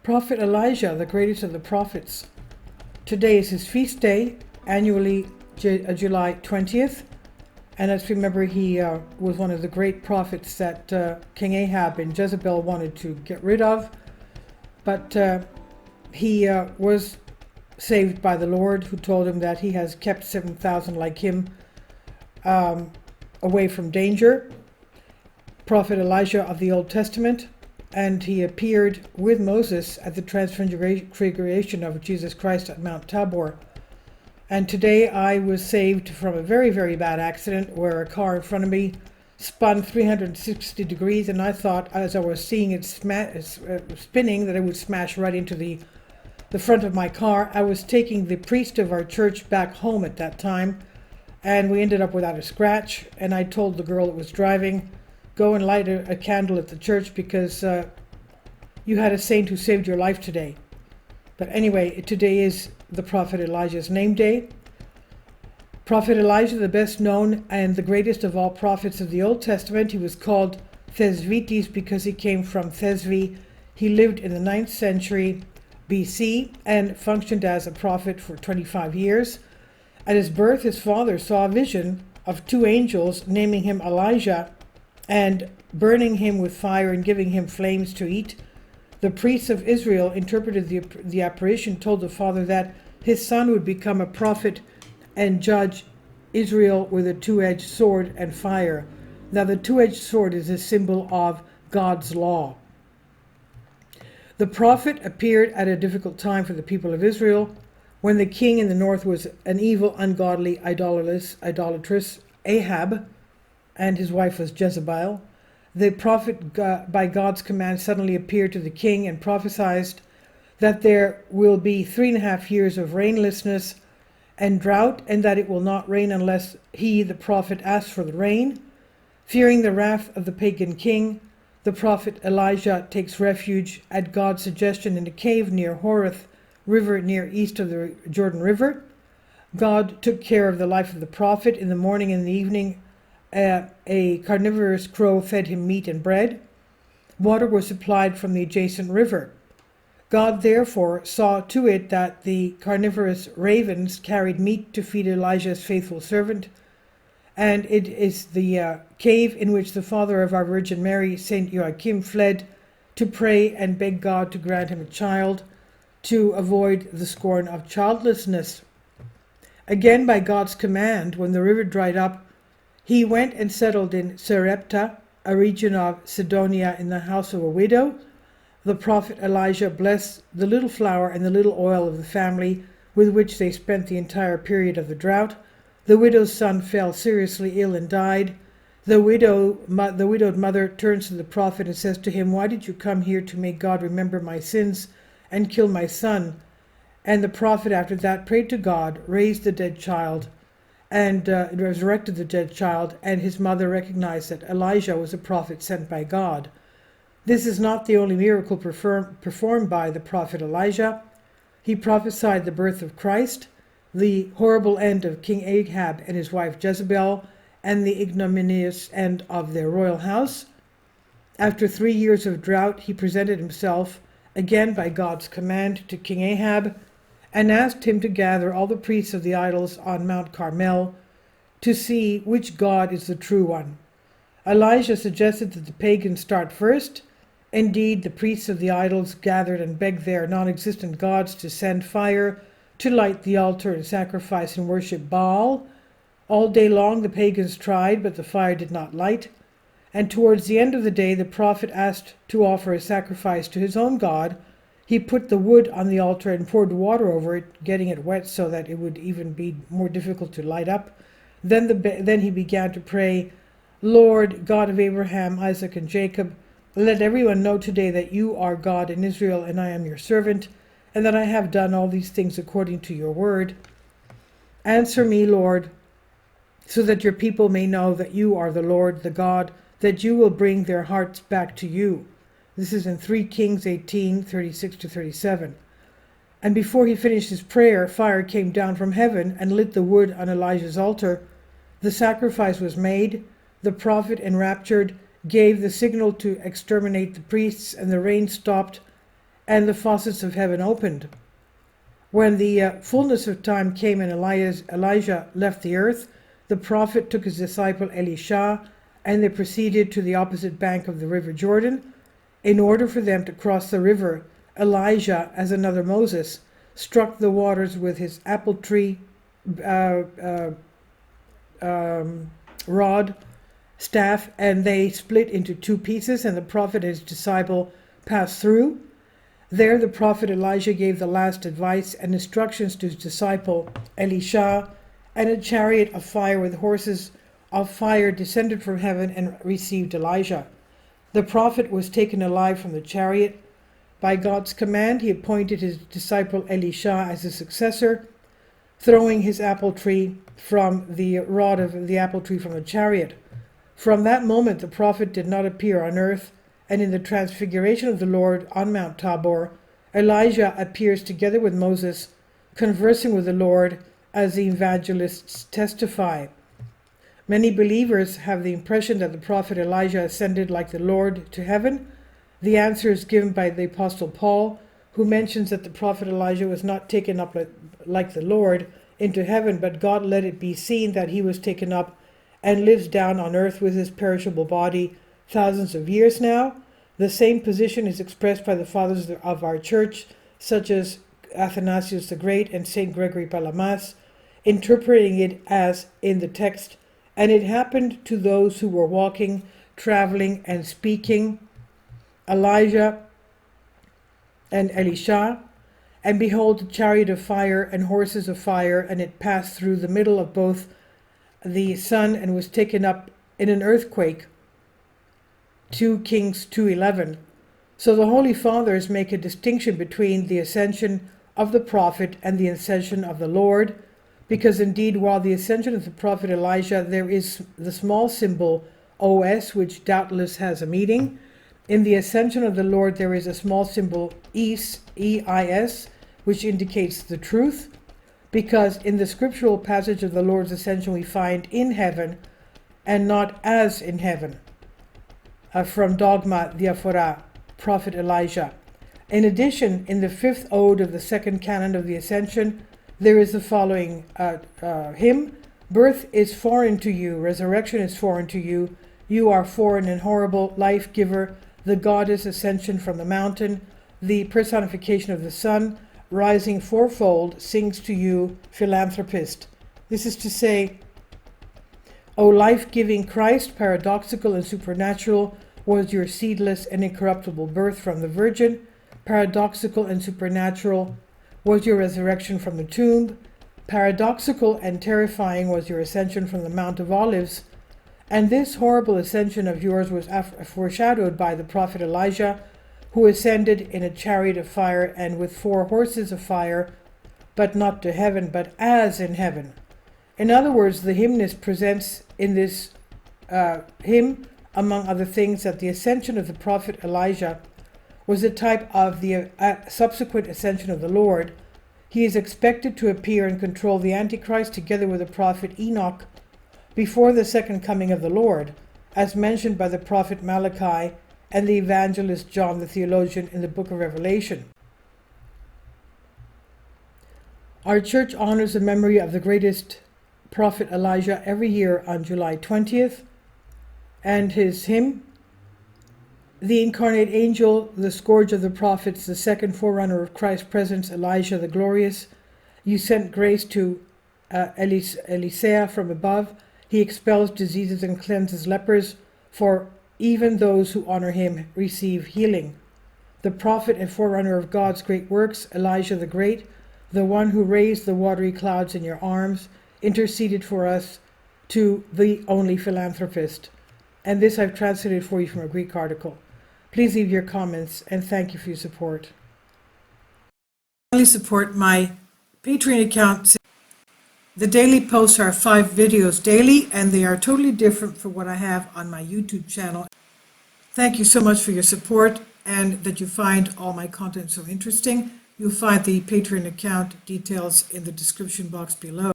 Prophet Elijah, the greatest of the prophets. Today is his feast day, annually July 20th. And let's remember he was one of the great prophets that King Ahab and Jezebel wanted to get rid of. But he was saved by the Lord, who told him that he has kept 7,000 like him away from danger. Prophet Elijah of the Old Testament. And he appeared with Moses at the transfiguration of Jesus Christ at Mount Tabor. And today I was saved from a very, very bad accident where a car in front of me spun 360 degrees, and I thought, as I was seeing it spinning, that it would smash right into the front of my car. I was taking the priest of our church back home at that time, and we ended up without a scratch. And I told the girl that was driving, go and light a candle at the church because you had a saint who saved your life today. But anyway, today is the Prophet Elijah's name day. Prophet Elijah, the best known and the greatest of all prophets of the Old Testament. He was called Thesvites because he came from Thesvi. He lived in the 9th century BC and functioned as a prophet for 25 years. At his birth, his father saw a vision of 2 angels naming him Elijah and burning him with fire and giving him flames to eat. The priests of Israel interpreted the apparition, told the father that his son would become a prophet and judge Israel with a 2-edged sword and fire. Now, the 2-edged sword is a symbol of God's law. The prophet appeared at a difficult time for the people of Israel, when the king in the north was an evil, ungodly, idolatrous Ahab, and his wife was Jezebel. The prophet, by God's command, suddenly appeared to the king and prophesied that there will be 3.5 years of rainlessness and drought, and that it will not rain unless he, the prophet, asks for the rain. Fearing the wrath of the pagan king, the prophet Elijah takes refuge at God's suggestion in a cave near Horeth River, near east of the Jordan River. God took care of the life of the prophet. In the morning and the evening, a carnivorous crow fed him meat and bread. Water was supplied from the adjacent river. God therefore saw to it that the carnivorous ravens carried meat to feed Elijah's faithful servant. And it is the cave in which the father of our Virgin Mary, Saint Joachim, fled to pray and beg God to grant him a child to avoid the scorn of childlessness. Again, by God's command, when the river dried up, he went and settled in Sarepta, a region of Sidonia, in the house of a widow. The prophet Elijah blessed the little flour and the little oil of the family, with which they spent the entire period of the drought. The widow's son fell seriously ill and died. The widowed mother turns to the prophet and says to him, "Why did you come here to make God remember my sins and kill my son?" And the prophet after that prayed to God, raised the dead child, and resurrected the dead child, and his mother recognized that Elijah was a prophet sent by God. This is not the only miracle performed by the prophet Elijah. He prophesied the birth of Christ, the horrible end of King Ahab and his wife Jezebel, and the ignominious end of their royal house. After 3 years of drought, he presented himself again by God's command to King Ahab, and asked him to gather all the priests of the idols on Mount Carmel to see which God is the true one. Elijah suggested that the pagans start first. Indeed, the priests of the idols gathered and begged their non-existent gods to send fire to light the altar and sacrifice and worship Baal. All day long the pagans tried, but the fire did not light. And towards the end of the day, the prophet asked to offer a sacrifice to his own God. He put the wood on the altar and poured water over it, getting it wet so that it would even be more difficult to light up. Then he began to pray, "Lord, God of Abraham, Isaac, and Jacob, let everyone know today that you are God in Israel, and I am your servant, and that I have done all these things according to your word. Answer me, Lord, so that your people may know that you are the Lord, the God, that you will bring their hearts back to you." This is in 3 Kings 18:36-37. And before he finished his prayer, fire came down from heaven and lit the wood on Elijah's altar. The sacrifice was made. The prophet, enraptured, gave the signal to exterminate the priests, and the rain stopped, and the faucets of heaven opened. When the fullness of time came and Elijah left the earth, the prophet took his disciple Elisha, and they proceeded to the opposite bank of the river Jordan. In order for them to cross the river, Elijah, as another Moses, struck the waters with his apple tree rod, staff, and they split into two pieces, and the prophet and his disciple passed through. There the prophet Elijah gave the last advice and instructions to his disciple Elisha, and a chariot of fire with horses of fire descended from heaven and received Elijah. The prophet was taken alive from the chariot. By God's command, he appointed his disciple Elisha as his successor, throwing his apple tree from the rod of the apple tree from the chariot. From that moment, the prophet did not appear on earth, and in the transfiguration of the Lord on Mount Tabor, Elijah appears together with Moses, conversing with the Lord, as the evangelists testify. Many believers have the impression that the prophet Elijah ascended like the Lord to heaven. The answer is given by the Apostle Paul, who mentions that the prophet Elijah was not taken up like the Lord into heaven, but God let it be seen that he was taken up and lives down on earth with his perishable body thousands of years now. The same position is expressed by the fathers of our church, such as Athanasius the Great and St. Gregory Palamas, interpreting it as in the text, "And it happened to those who were walking, traveling, and speaking, Elijah and Elisha, and behold, a chariot of fire and horses of fire, and it passed through the middle of both the sun and was taken up in an earthquake." 2 Kings 2:11. So the Holy Fathers make a distinction between the ascension of the prophet and the ascension of the Lord, because indeed, while the ascension of the prophet Elijah, there is the small symbol OS, which doubtless has a meaning. In the ascension of the Lord, there is a small symbol EIS, which indicates the truth, because in the scriptural passage of the Lord's ascension, we find in heaven and not as in heaven. From Dogma Diaphora, Prophet Elijah. In addition, in the fifth ode of the second canon of the Ascension, there is the following hymn: "Birth is foreign to you, resurrection is foreign to you. You are foreign and horrible, life giver, the goddess ascension from the mountain, the personification of the sun, rising fourfold, sings to you, philanthropist." This is to say, O life-giving Christ, paradoxical and supernatural, was your seedless and incorruptible birth from the Virgin. Paradoxical and supernatural was your resurrection from the tomb. Paradoxical and terrifying was your ascension from the Mount of Olives. And this horrible ascension of yours was foreshadowed by the prophet Elijah, who ascended in a chariot of fire and with 4 horses of fire, but not to heaven, but as in heaven. In other words, the hymnist presents in this hymn, among other things, that the ascension of the prophet Elijah was a type of the subsequent ascension of the Lord. He is expected to appear and control the Antichrist together with the prophet Enoch before the second coming of the Lord, as mentioned by the prophet Malachi and the evangelist John the theologian in the book of Revelation. Our church honors the memory of the greatest prophet Elijah every year on July 20th, and his hymn, "The Incarnate Angel, the Scourge of the Prophets, the second forerunner of Christ's presence, Elijah the Glorious. You sent grace to Elisha from above. He expels diseases and cleanses lepers, for even those who honor him receive healing. The prophet and forerunner of God's great works, Elijah the Great, the one who raised the watery clouds in your arms, interceded for us to the only philanthropist." And this I've translated for you from a Greek article. Please leave your comments, and thank you for your support. Please support my Patreon account. The daily posts are 5 videos daily, and they are totally different from what I have on my YouTube channel. Thank you so much for your support, and that you find all my content so interesting. You'll find the Patreon account details in the description box below.